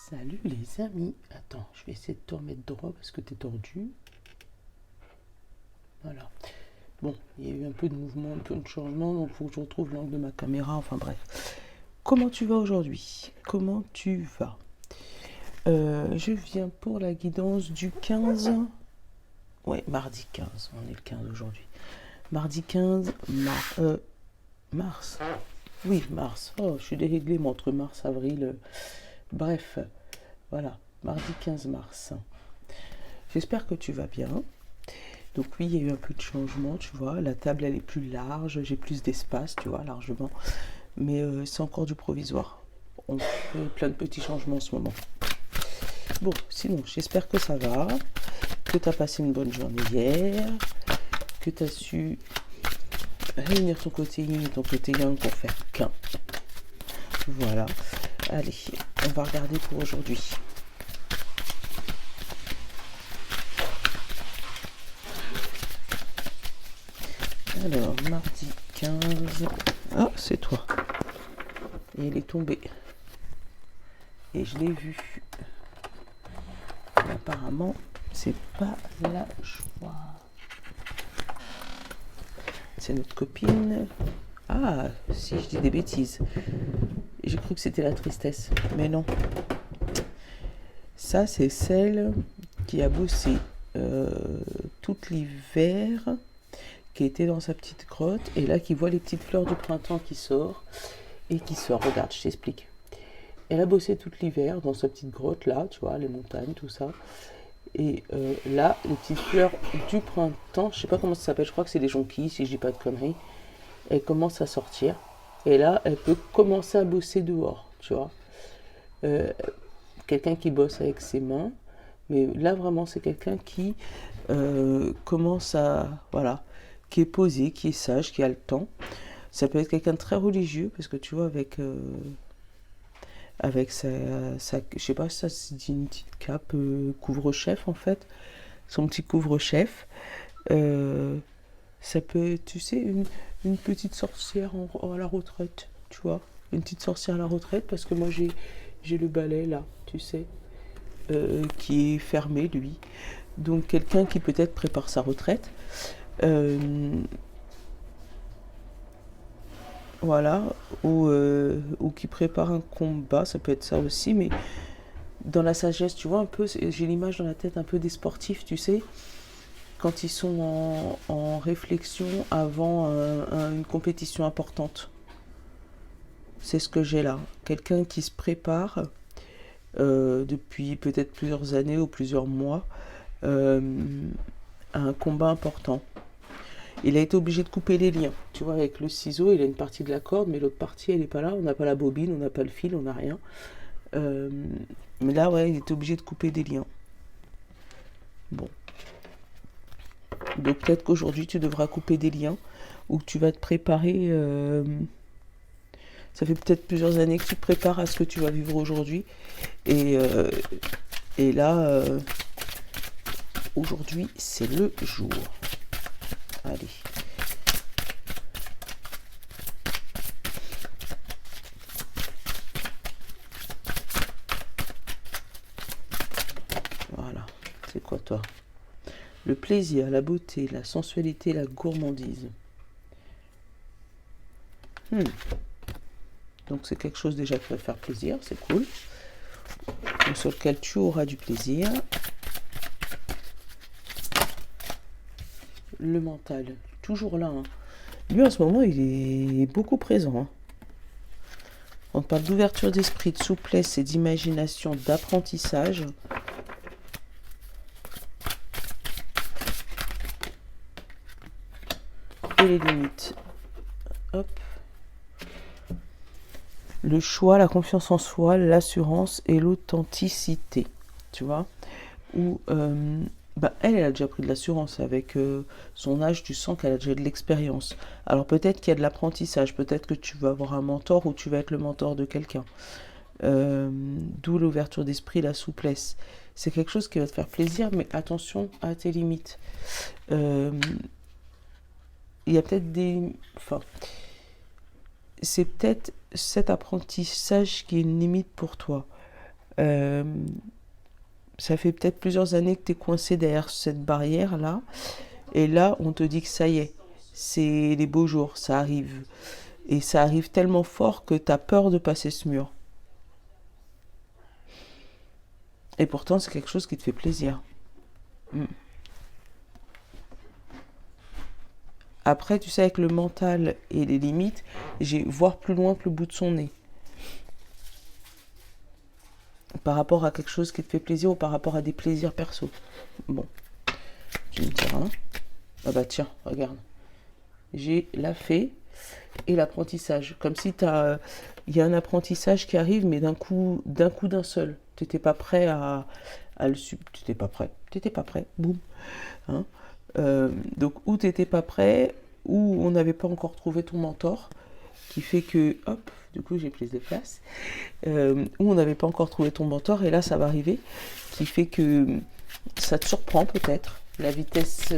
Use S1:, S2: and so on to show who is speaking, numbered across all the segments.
S1: Salut les amis. Attends, je vais essayer de te remettre droit parce que t'es tordu. Voilà. Bon, il y a eu un peu de mouvement, un peu de changement, donc il faut que je retrouve l'angle de ma caméra. Enfin bref. Comment tu vas aujourd'hui? Comment tu vas? Je viens pour la guidance du 15. Ouais, mardi 15. On est le 15 aujourd'hui. Mardi 15 mars. Oui, mars. Oh, je suis déréglée moi entre mars, avril. Bref, voilà. Mardi 15 mars. J'espère que tu vas bien. Donc oui, il y a eu un peu de changement, tu vois. La table, elle est plus large, j'ai plus d'espace, tu vois, largement. Mais c'est encore du provisoire. On fait plein de petits changements en ce moment. Bon, sinon, j'espère que ça va, que tu as passé une bonne journée hier, que tu as su réunir ton côté yin et ton côté yang pour faire qu'un. Voilà. Allez, on va regarder pour aujourd'hui. Alors, mardi 15. Ah, c'est toi. Et il est tombé. Et je l'ai vu. Et apparemment, c'est pas la joie. C'est notre copine. Ah, si je dis des bêtises. J'ai cru que c'était la tristesse. Mais non. Ça, c'est celle qui a bossé tout l'hiver, qui était dans sa petite grotte, et là qui voit les petites fleurs du printemps qui sortent, et qui sort. Regarde, je t'explique. Elle a bossé tout l'hiver dans sa petite grotte là, tu vois, les montagnes, tout ça. Et là, les petites fleurs du printemps, je sais pas comment ça s'appelle, je crois que c'est des jonquilles, si je dis pas de conneries, elles commencent à sortir. Et là, elle peut commencer à bosser dehors, tu vois. Euh, Quelqu'un qui bosse avec ses mains, mais là vraiment c'est quelqu'un qui commence à, voilà, qui est posé, qui est sage, qui a le temps. Ça peut être quelqu'un de très religieux, parce que tu vois, avec je sais pas, ça se dit une petite cape couvre-chef en fait, son petit couvre-chef. Euh, Ça peut être, tu sais, une petite sorcière à la retraite, tu vois. Une petite sorcière à la retraite, parce que moi j'ai le balai là, tu sais, qui est fermé lui. Donc quelqu'un qui peut-être prépare sa retraite. Euh, voilà. Ou qui prépare un combat, ça peut être ça aussi, mais dans la sagesse, tu vois, un peu, j'ai l'image dans la tête un peu des sportifs, tu sais, quand ils sont en réflexion avant une compétition importante. C'est ce que j'ai là. Quelqu'un qui se prépare depuis peut-être plusieurs années ou plusieurs mois euh, à un combat important. Il a été obligé de couper les liens. Tu vois, avec le ciseau, il a une partie de la corde, mais l'autre partie, elle n'est pas là. On n'a pas la bobine, on n'a pas le fil, on n'a rien. Euh, mais là, ouais, il est obligé de couper des liens. Bon. Donc peut-être qu'aujourd'hui, tu devras couper des liens ou que tu vas te préparer. Ça fait peut-être plusieurs années que tu te prépares à ce que tu vas vivre aujourd'hui. Et, euh, et là, aujourd'hui, c'est le jour. Allez. Voilà. C'est quoi toi? Le plaisir, la beauté, la sensualité, la gourmandise. Donc c'est quelque chose déjà qui va faire plaisir, c'est cool. Donc, sur lequel tu auras du plaisir. Le mental, toujours là. Hein. Lui en ce moment il est beaucoup présent. Hein. On parle d'ouverture d'esprit, de souplesse et d'imagination, d'apprentissage. Et les limites. Hop. Le choix, la confiance en soi, l'assurance et l'authenticité. Tu vois. Où elle a déjà pris de l'assurance avec son âge, tu sens qu'elle a déjà de l'expérience. Alors peut-être qu'il y a de l'apprentissage, peut-être que tu vas avoir un mentor ou tu vas être le mentor de quelqu'un. D'où l'ouverture d'esprit, la souplesse. C'est quelque chose qui va te faire plaisir, mais attention à tes limites. Il y a peut-être des... Enfin, c'est peut-être cet apprentissage qui est une limite pour toi. Euh, Ça fait peut-être plusieurs années que tu es coincé derrière cette barrière-là. Et là, on te dit que ça y est, c'est les beaux jours, ça arrive. Et ça arrive tellement fort que tu as peur de passer ce mur. Et pourtant, c'est quelque chose qui te fait plaisir. Mm. Après, tu sais, avec le mental et les limites, j'ai voir plus loin que le bout de son nez. Par rapport à quelque chose qui te fait plaisir ou par rapport à des plaisirs perso. Bon, tu me diras. Ah bah tiens, regarde. J'ai la fée et l'apprentissage. Comme si il y a un apprentissage qui arrive, mais d'un seul. Tu n'étais pas prêt à le Tu n'étais pas prêt. Tu n'étais pas prêt. Boum. Hein. Donc, ou tu n'étais pas prêt, ou on n'avait pas encore trouvé ton mentor, qui fait que, hop, du coup j'ai pris de place, où on n'avait pas encore trouvé ton mentor, et là ça va arriver, qui fait que ça te surprend peut-être, la vitesse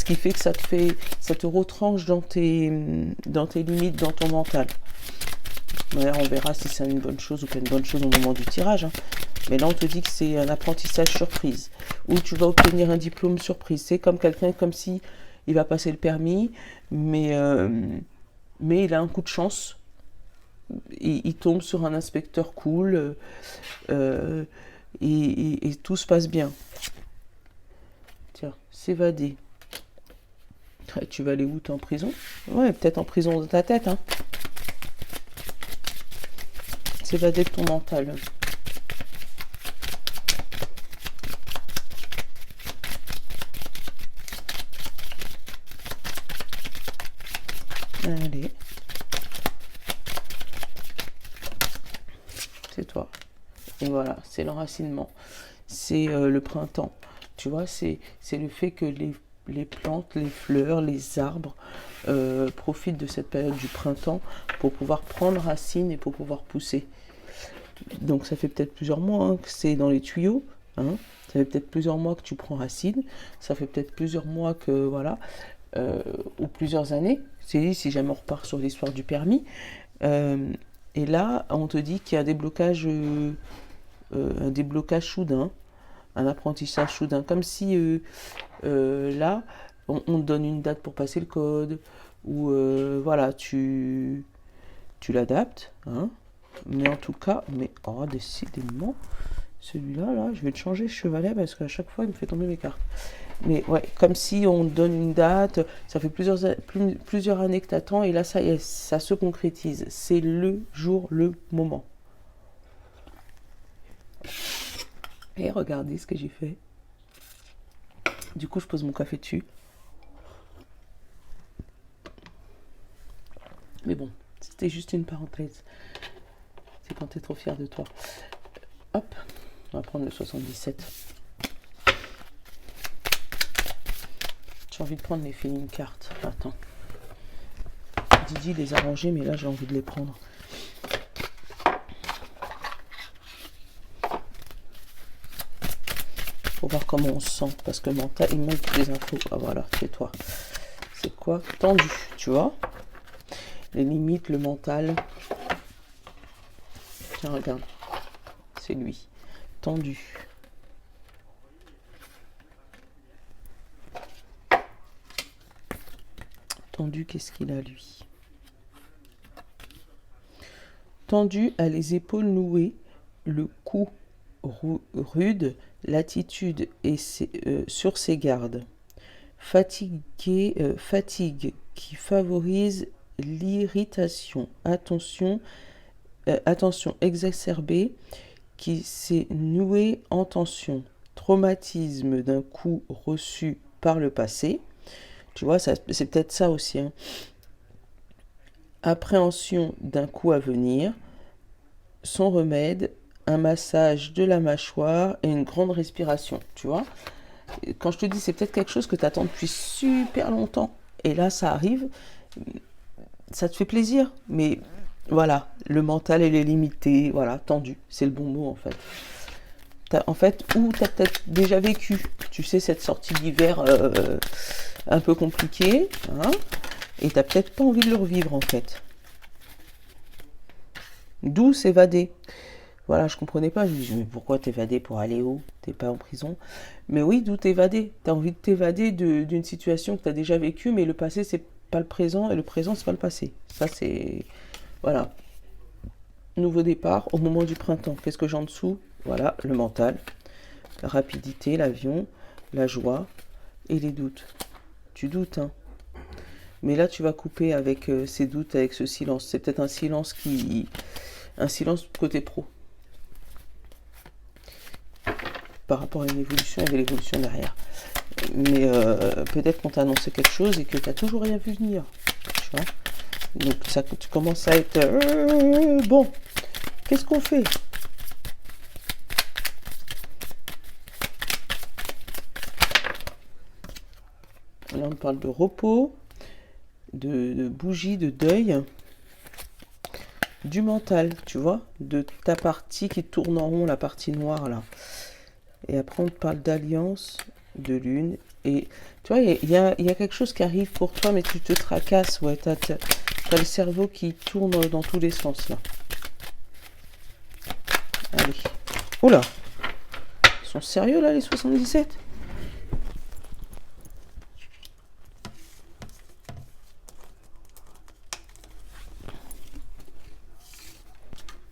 S1: qui fait que ça te retranche dans tes limites, dans ton mental. D'ailleurs, on verra si c'est une bonne chose ou pas une bonne chose au moment du tirage. Hein. Mais là, on te dit que c'est un apprentissage surprise, où tu vas obtenir un diplôme surprise. C'est comme quelqu'un, comme si il va passer le permis, mais il a un coup de chance. Il tombe sur un inspecteur cool, et tout se passe bien. Tiens, s'évader. Tu vas aller où? T'es en prison? Ouais, peut-être en prison dans ta tête. Hein. S'évader de ton mental. Allez. C'est toi. Et voilà, c'est l'enracinement. C'est le printemps. Tu vois, c'est le fait que les plantes, les fleurs, les arbres profitent de cette période du printemps pour pouvoir prendre racine et pour pouvoir pousser. Donc ça fait peut-être plusieurs mois hein, que c'est dans les tuyaux. Hein. Ça fait peut-être plusieurs mois que tu prends racine. Ça fait peut-être plusieurs mois que, voilà, ou plusieurs années. C'est si jamais on repart sur l'histoire du permis. Et là, on te dit qu'il y a un déblocage soudain, un apprentissage soudain. Comme si là, on te donne une date pour passer le code, ou voilà, tu l'adaptes. Hein. Mais en tout cas, décidément, celui-là, là, je vais le changer chevalet parce qu'à chaque fois, il me fait tomber mes cartes. Mais ouais, comme si on donne une date, ça fait plusieurs années que tu attends, et là, ça y est, ça se concrétise. C'est le jour, le moment. Et regardez ce que j'ai fait. Du coup, je pose mon café dessus. Mais bon, c'était juste une parenthèse. C'est quand tu es trop fier de toi. Hop, on va prendre le 77. J'ai envie de prendre les feeling cartes. Attends. Didi les a rangées, mais là j'ai envie de les prendre. Faut voir comment on se sent. Parce que mental, il manque des infos. Ah voilà, c'est toi. C'est quoi? Tendu, tu vois? Les limites, le mental. Tiens, regarde. C'est lui. Tendu. Tendu, qu'est-ce qu'il a, lui? Tendu, a les épaules nouées, le cou rude, l'attitude sur ses gardes. Fatigue qui favorise l'irritation. Attention exacerbée qui s'est nouée en tension. Traumatisme d'un coup reçu par le passé. Tu vois, c'est peut-être ça aussi. Hein. Appréhension d'un coup à venir. Son remède, un massage de la mâchoire et une grande respiration. Tu vois, quand je te dis, c'est peut-être quelque chose que tu attends depuis super longtemps. Et là, ça arrive. Ça te fait plaisir. Mais voilà, le mental, il est limité. Voilà, tendu. C'est le bon mot, en fait. Ou tu as peut-être déjà vécu, tu sais, cette sortie d'hiver un peu compliquée, hein, et tu n'as peut-être pas envie de le revivre, en fait. D'où s'évader. Voilà, je comprenais pas. Je me dis, mais pourquoi t'évader pour aller où? T'es pas en prison. Mais oui, d'où t'évader? T'as envie de t'évader d'une situation que t'as déjà vécue, mais le passé, c'est pas le présent, et le présent, c'est pas le passé. Ça, c'est... Voilà. Nouveau départ au moment du printemps. Qu'est-ce que j'ai en dessous? Voilà, le mental, la rapidité, l'avion, la joie et les doutes. Tu doutes, hein. Mais là, tu vas couper avec ces doutes, avec ce silence. C'est peut-être un silence côté pro. Par rapport à une évolution, il y avait l'évolution derrière. Mais peut-être qu'on t'a annoncé quelque chose et que tu n'as toujours rien vu venir. Tu vois. Donc ça, tu commences à être... bon, qu'est-ce qu'on fait? Là, on parle de repos, de bougie, de deuil, du mental, tu vois, de ta partie qui tourne en rond, la partie noire, là. Et après, on te parle d'alliance, de lune. Et tu vois, il y a quelque chose qui arrive pour toi, mais tu te tracasses. Ouais, t'as le cerveau qui tourne dans tous les sens, là. Allez. Oula! Ils sont sérieux, là, les 77?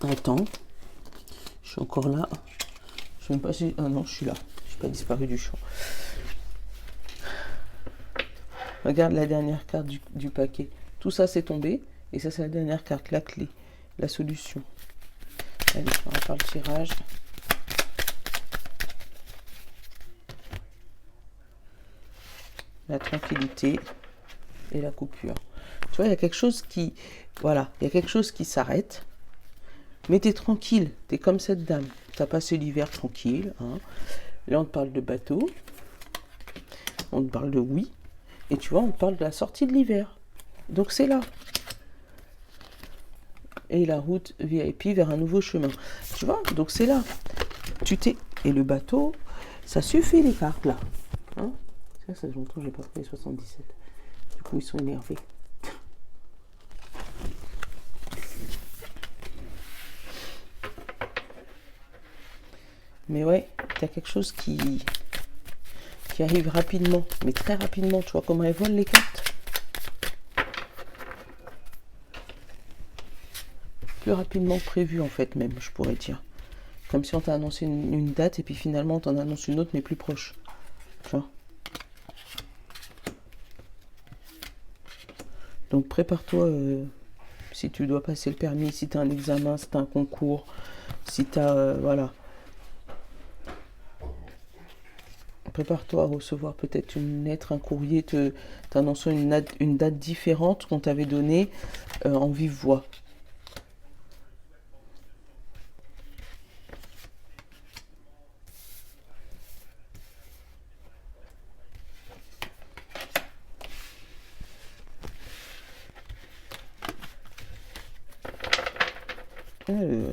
S1: Attends. Je suis encore là. Je sais même pas si... Ah non, je suis là. Je suis pas disparu du champ. Regarde la dernière carte du paquet. Tout ça, c'est tombé. Et ça, c'est la dernière carte, la clé, la solution. Allez, on va faire le tirage. La tranquillité et la coupure. Tu vois, il y a quelque chose qui... Voilà, il y a quelque chose qui s'arrête. Mais t'es tranquille, t'es comme cette dame. T'as passé l'hiver tranquille. Hein. Là, on te parle de bateau. On te parle de oui. Et tu vois, on te parle de la sortie de l'hiver. Donc c'est là. Et la route VIP vers un nouveau chemin. Tu vois, donc c'est là. Tu t'es... Et le bateau, ça suffit les cartes là. Hein, ça fait longtemps que j'ai pas fait les 77. Du coup, ils sont énervés. Mais ouais, t'as quelque chose qui arrive rapidement, mais très rapidement. Tu vois comment elles volent les cartes? Plus rapidement que prévu en fait même, je pourrais dire. Comme si on t'a annoncé une date et puis finalement on t'en annonce une autre mais plus proche. Tu vois. Donc prépare-toi si tu dois passer le permis, si tu as un examen, si tu as un concours, si tu as... voilà. Prépare-toi à recevoir peut-être une lettre, un courrier t'annonçant une date différente qu'on t'avait donnée en vive voix.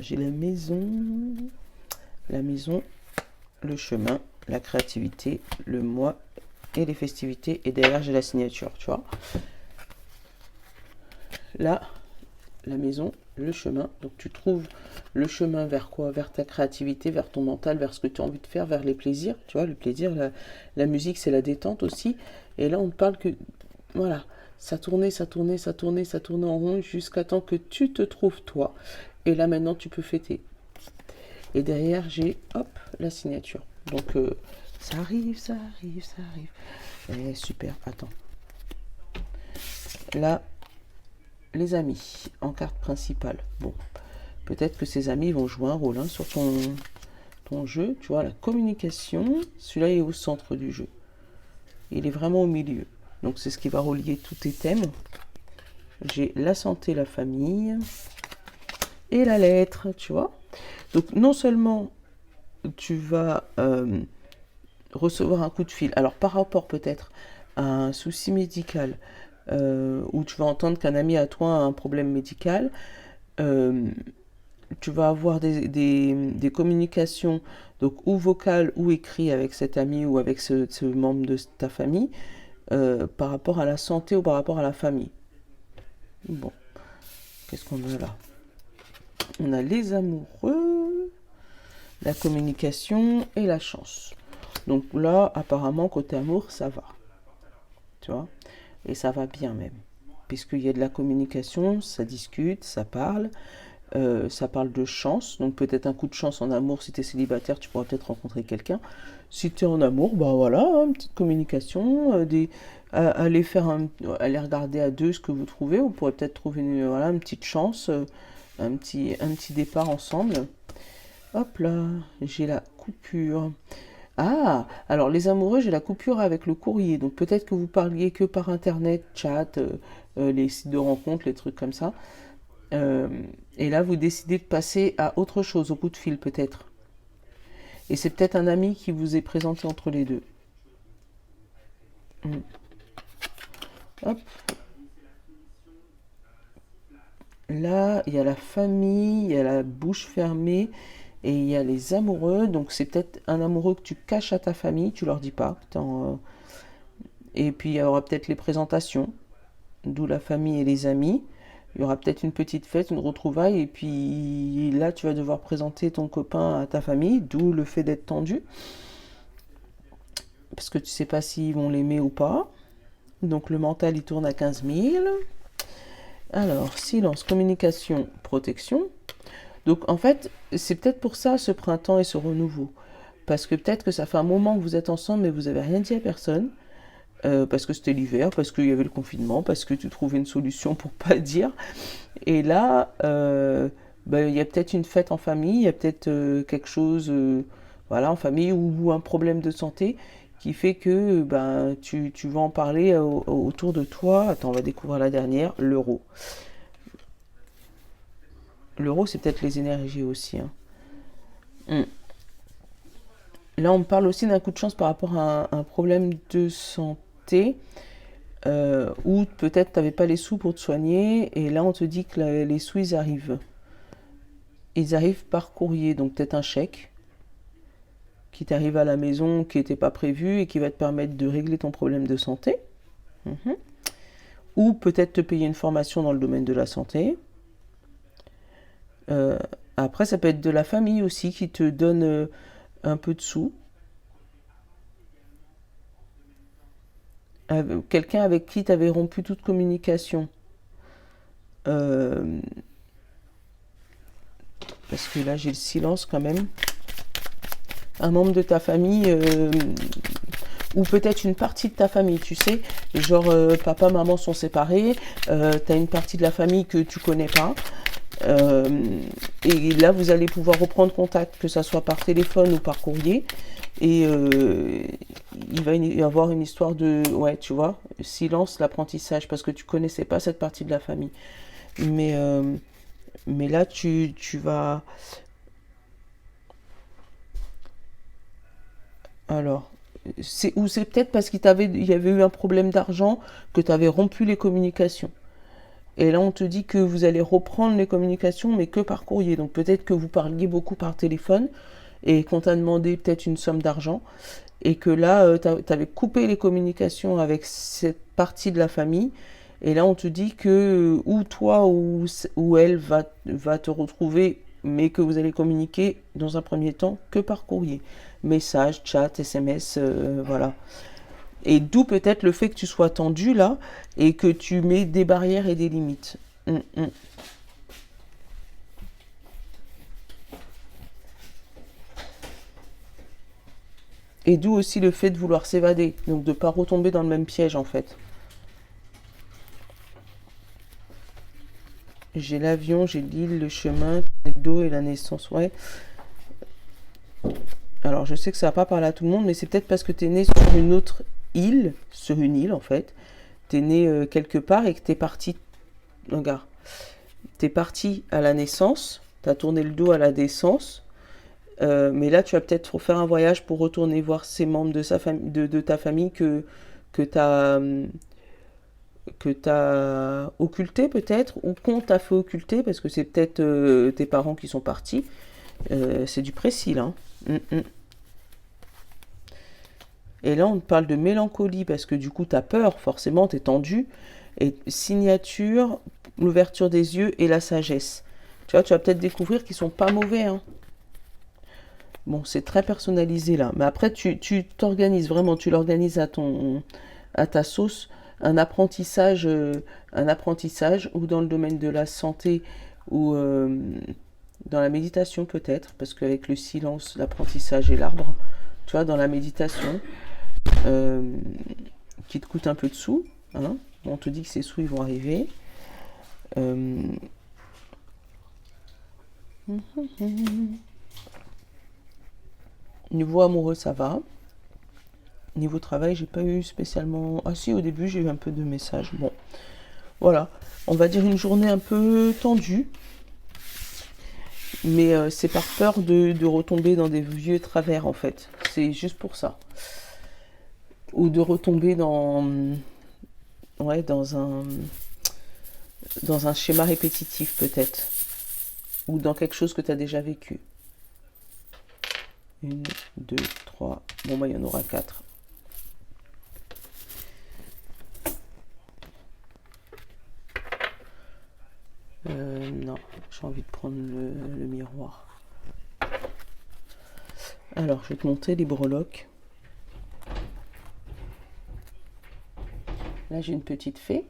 S1: J'ai la maison, le chemin, la créativité, le mois et les festivités. Et derrière, j'ai la signature, tu vois. Là, la maison, le chemin. Donc, tu trouves le chemin vers quoi? Vers ta créativité, vers ton mental, vers ce que tu as envie de faire, vers les plaisirs. Tu vois, le plaisir, la musique, c'est la détente aussi. Et là, on te parle que, voilà, ça tournait en rond jusqu'à temps que tu te trouves toi. Et là, maintenant, tu peux fêter. Et derrière, j'ai, hop, la signature. Donc, ça arrive. Eh, super, attends. Là, les amis, en carte principale. Bon, peut-être que ces amis vont jouer un rôle hein, sur ton jeu. Tu vois, la communication, celui-là est au centre du jeu. Il est vraiment au milieu. Donc, c'est ce qui va relier tous tes thèmes. J'ai la santé, la famille et la lettre, tu vois. Donc, non seulement tu vas recevoir un coup de fil, alors par rapport peut-être à un souci médical, où tu vas entendre qu'un ami à toi a un problème médical, tu vas avoir des communications, donc ou vocales ou écrites avec cet ami ou avec ce membre de ta famille, par rapport à la santé ou par rapport à la famille. Bon, qu'est-ce qu'on a là? On a les amoureux. la communication et la chance. Donc là, apparemment, côté amour, ça va. Tu vois? Et ça va bien même. Puisqu'il y a de la communication, ça discute, ça parle de chance. Donc peut-être un coup de chance en amour. Si tu es célibataire, tu pourras peut-être rencontrer quelqu'un. Si tu es en amour, bah voilà, une petite communication, aller aller regarder à deux ce que vous trouvez. Vous pourrez peut-être trouver une petite chance, un petit départ ensemble. Hop là, j'ai la coupure. Ah, alors les amoureux, j'ai la coupure avec le courrier. Donc peut-être que vous parliez que par internet, chat, les sites de rencontres, les trucs comme ça. Euh, et là, vous décidez de passer à autre chose, au coup de fil peut-être. Et c'est peut-être un ami qui vous est présenté entre les deux. Mm. Hop. Là, il y a la famille, il y a la bouche fermée et il y a les amoureux. Donc c'est peut-être un amoureux que tu caches à ta famille, tu leur dis pas. Et puis il y aura peut-être les présentations, d'où la famille et les amis. Il y aura peut-être une petite fête, une retrouvaille, et puis là tu vas devoir présenter ton copain à ta famille, d'où le fait d'être tendu, parce que tu sais pas s'ils vont l'aimer ou pas. Donc le mental il tourne à 15 000. Alors, silence, communication, protection. Donc en fait, c'est peut-être pour ça ce printemps et ce renouveau. Parce que peut-être que ça fait un moment que vous êtes ensemble, mais vous n'avez rien dit à personne. Parce que c'était l'hiver, parce qu'il y avait le confinement, parce que tu trouvais une solution pour pas dire. Et là, il y a peut-être une fête en famille, il y a peut-être quelque chose voilà, en famille ou un problème de santé qui fait que tu vas en parler autour de toi. Attends, on va découvrir la dernière, l'euro. L'euro, c'est peut-être les énergies aussi, hein. Hmm. Là, on me parle aussi d'un coup de chance par rapport à un problème de santé. Ou peut-être tu n'avais pas les sous pour te soigner et là on te dit que les sous ils arrivent. Ils arrivent par courrier, donc peut-être un chèque qui t'arrive à la maison qui n'était pas prévu et qui va te permettre de régler ton problème de santé. Mhm. Ou peut-être te payer une formation dans le domaine de la santé. Euh, Après ça peut être de la famille aussi qui te donne un peu de sous. Quelqu'un avec qui tu avais rompu toute communication. Euh, Parce que là j'ai le silence quand même. Un membre de ta famille ou peut-être une partie de ta famille, tu sais, genre papa, maman sont séparés, t'as une partie de la famille que tu connais pas, euh, et là vous allez pouvoir reprendre contact, que ça soit par téléphone ou par courrier, et il va y avoir une histoire de, ouais, tu vois, silence, l'apprentissage, parce que tu connaissais pas cette partie de la famille, mais mais là tu vas, alors c'est peut-être parce il y avait eu un problème d'argent que tu avais rompu les communications. Et là, on te dit que vous allez reprendre les communications, mais que par courrier. Donc peut-être que vous parliez beaucoup par téléphone et qu'on t'a demandé peut-être une somme d'argent et que là, tu avais coupé les communications avec cette partie de la famille. Et là, on te dit que ou toi ou elle va te retrouver, mais que vous allez communiquer dans un premier temps que par courrier. Message, chat, SMS, voilà. Et d'où peut-être le fait que tu sois tendu là et que tu mets des barrières et des limites. Mm. Et d'où aussi le fait de vouloir s'évader, donc de ne pas retomber dans le même piège en fait. J'ai l'avion, j'ai l'île, le chemin, le dos et la naissance, ouais. Alors je sais que ça va pas parler à tout le monde, mais c'est peut-être parce que tu es né sur une autre île, sur une île en fait. Tu es né quelque part et que tu es parti, regarde, tu es parti à la naissance, tu as tourné le dos à la naissance. Mais là, tu vas peut-être faire un voyage pour retourner voir ces membres de ta famille que tu as, que t'as occulté peut-être, ou qu'on t'a fait occulter, parce que c'est peut-être tes parents qui sont partis. C'est du précis là, hein. Et là, on te parle de mélancolie, parce que du coup, tu as peur, forcément, tu es tendu. Et signature, l'ouverture des yeux et la sagesse. Tu vois, tu vas peut-être découvrir qu'ils sont pas mauvais, hein. Bon, c'est très personnalisé là. Mais après, tu t'organises vraiment, tu l'organises à ta sauce. Un apprentissage ou dans le domaine de la santé ou dans la méditation peut-être, parce qu'avec le silence, l'apprentissage et l'arbre, tu vois, dans la méditation, euh, qui te coûte un peu de sous, hein, on te dit que ces sous ils vont arriver. Euh, Niveau amoureux, ça va. Niveau travail, j'ai pas eu spécialement. Ah si, au début, j'ai eu un peu de messages. Bon, voilà. On va dire une journée un peu tendue, mais c'est par peur de retomber dans des vieux travers en fait. C'est juste pour ça. Ou de retomber ouais, dans un schéma répétitif peut-être. Ou dans quelque chose que tu as déjà vécu. Une, deux, trois. Bon, bah, il y en aura quatre. Non, j'ai envie de prendre le miroir. Alors, je vais te monter les breloques. Là, j'ai une petite fée.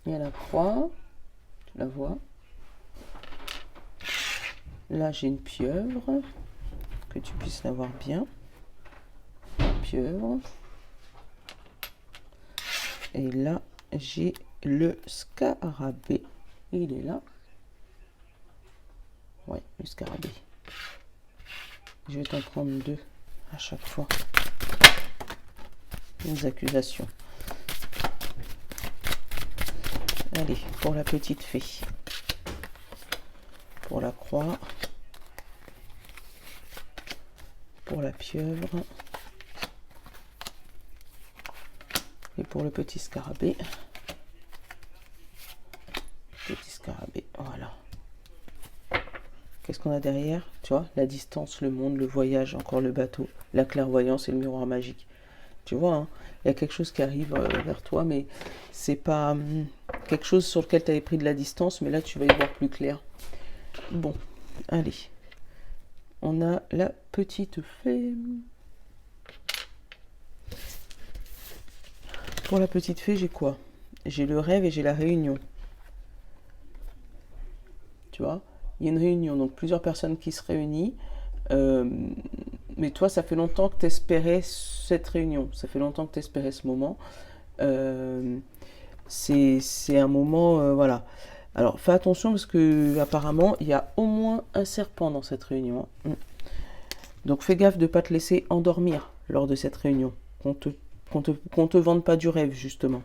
S1: Il y a la croix, tu la vois. Là, j'ai une pieuvre, que tu puisses la voir bien. Pieuvre. Et là, j'ai le scarabée. Il est là. Ouais, le scarabée. Je vais t'en prendre deux à chaque fois. Les accusations. Allez, pour la petite fée. Pour la croix. Pour la pieuvre. Et pour le petit scarabée. Petit scarabée, voilà. Qu'est-ce qu'on a derrière? Tu vois, la distance, le monde, le voyage, encore le bateau, la clairvoyance et le miroir magique. Tu vois, hein, il y a quelque chose qui arrive vers toi, mais c'est pas quelque chose sur lequel tu avais pris de la distance, mais là tu vas y voir plus clair. Bon, allez. On a la petite fée. Pour la petite fée, j'ai quoi? J'ai le rêve et j'ai la réunion. Tu vois, il y a une réunion, donc plusieurs personnes qui se réunissent. Mais toi, ça fait longtemps que tu espérais cette réunion. Ça fait longtemps que tu espérais ce moment. C'est un moment, voilà. Alors, fais attention parce que apparemment, il y a au moins un serpent dans cette réunion. Donc, fais gaffe de ne pas te laisser endormir lors de cette réunion. Qu'on te vende pas du rêve, justement.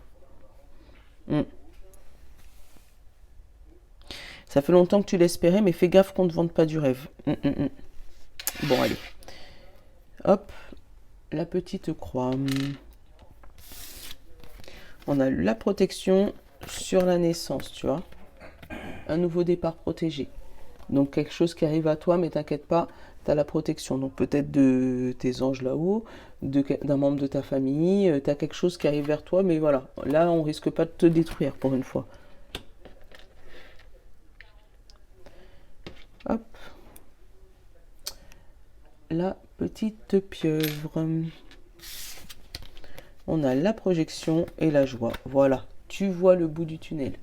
S1: Ça fait longtemps que tu l'espérais, mais fais gaffe qu'on ne te vende pas du rêve. Bon, allez. Hop, la petite croix. On a la protection sur la naissance, tu vois. Un nouveau départ protégé. Donc quelque chose qui arrive à toi, mais t'inquiète pas, tu as la protection. Donc peut-être de tes anges là-haut, d'un membre de ta famille, tu as quelque chose qui arrive vers toi, mais voilà. Là, on risque pas de te détruire pour une fois. Hop. La petite pieuvre. On a la projection et la joie. Voilà, tu vois le bout du tunnel.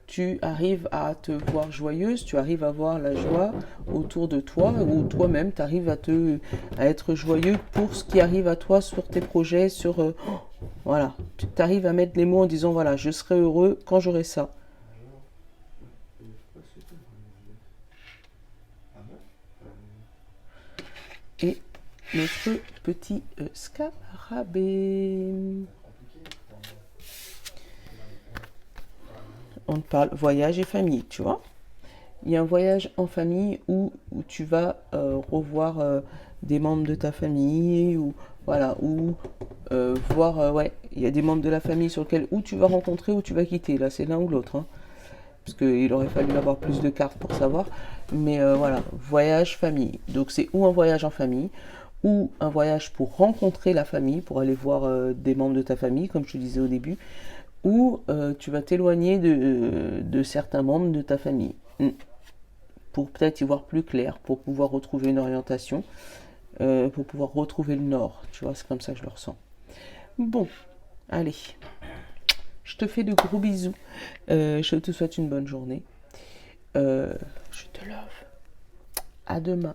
S1: Tu arrives à te voir joyeuse, tu arrives à voir la joie autour de toi, ou toi-même, tu arrives à être joyeux pour ce qui arrive à toi sur tes projets, voilà, tu arrives à mettre les mots en disant, voilà, je serai heureux quand j'aurai ça. Et notre petit scarabée. On te parle voyage et famille, tu vois. Il y a un voyage en famille où tu vas revoir des membres de ta famille, ou voilà, ou voir, ouais, il y a des membres de la famille sur lesquels ou tu vas rencontrer ou tu vas quitter. Là, c'est l'un ou l'autre, hein, parce qu'il aurait fallu avoir plus de cartes pour savoir. Mais voilà, voyage famille. Donc c'est ou un voyage en famille, ou un voyage pour rencontrer la famille, pour aller voir des membres de ta famille, comme je te disais au début, ou tu vas t'éloigner de certains membres de ta famille. Pour peut-être y voir plus clair, pour pouvoir retrouver une orientation, pour pouvoir retrouver le nord. Tu vois, c'est comme ça que je le ressens. Bon, allez. Je te fais de gros bisous. Je te souhaite une bonne journée. Je te love. À demain.